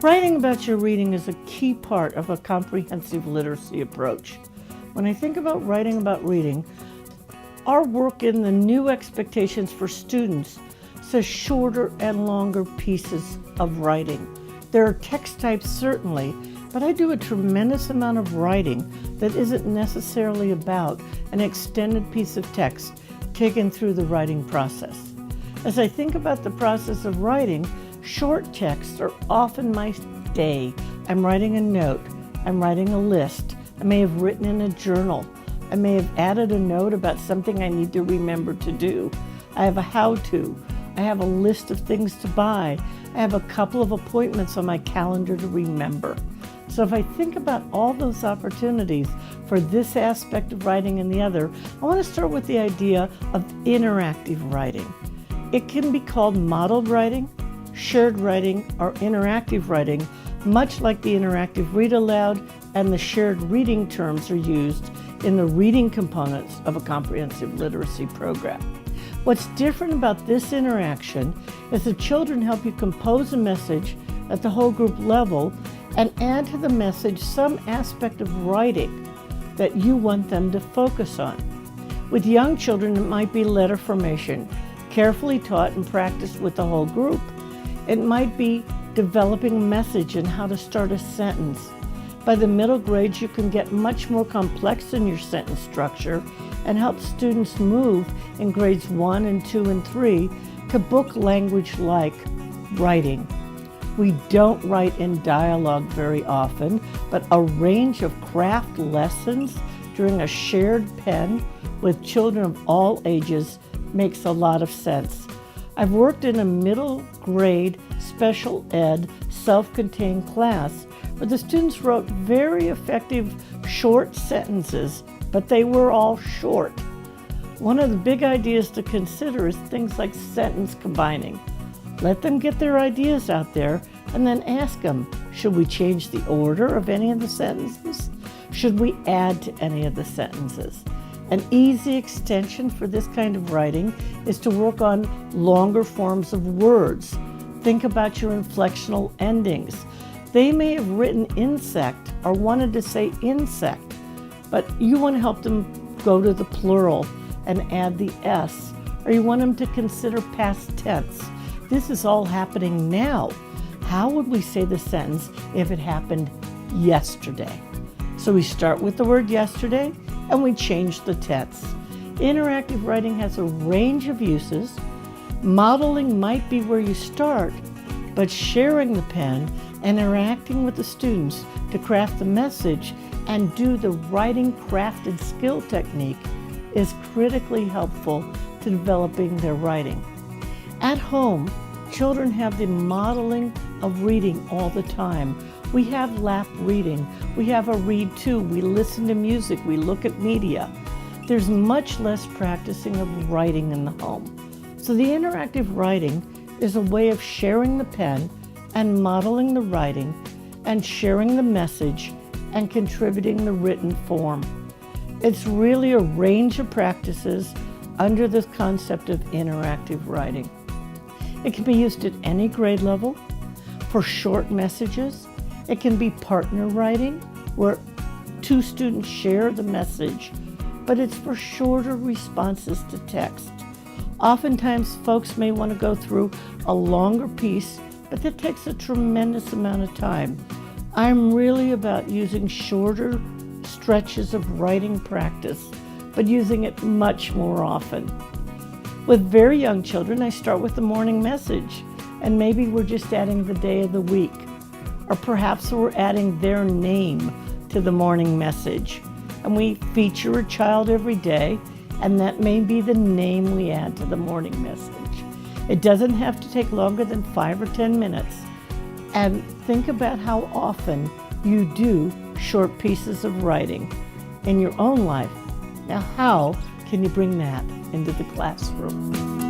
Writing about your reading is a key part of a comprehensive literacy approach. When I think about writing about reading, our work in the new expectations for students says shorter and longer pieces of writing. There are text types certainly, but I do a tremendous amount of writing that isn't necessarily about an extended piece of text taken through the writing process. As I think about the process of writing, short texts are often my day. I'm writing a note, I'm writing a list, I may have written in a journal, I may have added a note about something I need to remember to do. I have a how-to, I have a list of things to buy, I have a couple of appointments on my calendar to remember. So if I think about all those opportunities for this aspect of writing and the other, I want to start with the idea of interactive writing. It can be called modeled writing, shared writing, or interactive writing, much like the interactive read aloud and the shared reading terms are used in the reading components of a comprehensive literacy program. What's different about this interaction is the children help you compose a message at the whole group level and add to the message some aspect of writing that you want them to focus on. With young children, it might be letter formation, carefully taught and practiced with the whole group. It might be developing a message and how to start a sentence. By the middle grades, you can get much more complex in your sentence structure and help students move in grades 1 and 2 and 3 to book language like writing. We don't write in dialogue very often, but a range of craft lessons during a shared pen with children of all ages makes a lot of sense. I've worked in a middle grade special ed self-contained class where the students wrote very effective short sentences, but they were all short. One of the big ideas to consider is things like sentence combining. Let them get their ideas out there and then ask them, should we change the order of any of the sentences? Should we add to any of the sentences? An easy extension for this kind of writing is to work on longer forms of words. Think about your inflectional endings. They may have written insect or wanted to say insect, but you want to help them go to the plural and add the S, or you want them to consider past tense. This is all happening now. How would we say the sentence if it happened yesterday? So we start with the word yesterday and we change the tense. Interactive writing has a range of uses. Modeling might be where you start, but sharing the pen and interacting with the students to craft the message and do the writing crafted skill technique is critically helpful to developing their writing. At home, children have the modeling of reading all the time. We have lap reading, we have a read too, we listen to music, we look at media. There's much less practicing of writing in the home. So the interactive writing is a way of sharing the pen and modeling the writing and sharing the message and contributing the written form. It's really a range of practices under the concept of interactive writing. It can be used at any grade level for short messages. It can be partner writing, where two students share the message, but it's for shorter responses to text. Oftentimes, folks may want to go through a longer piece, but that takes a tremendous amount of time. I'm really about using shorter stretches of writing practice, but using it much more often. With very young children, I start with the morning message, and maybe we're just adding the day of the week. Or perhaps we're adding their name to the morning message. And we feature a child every day, and that may be the name we add to the morning message. It doesn't have to take longer than 5 or 10 minutes. And think about how often you do short pieces of writing in your own life. Now, how can you bring that into the classroom?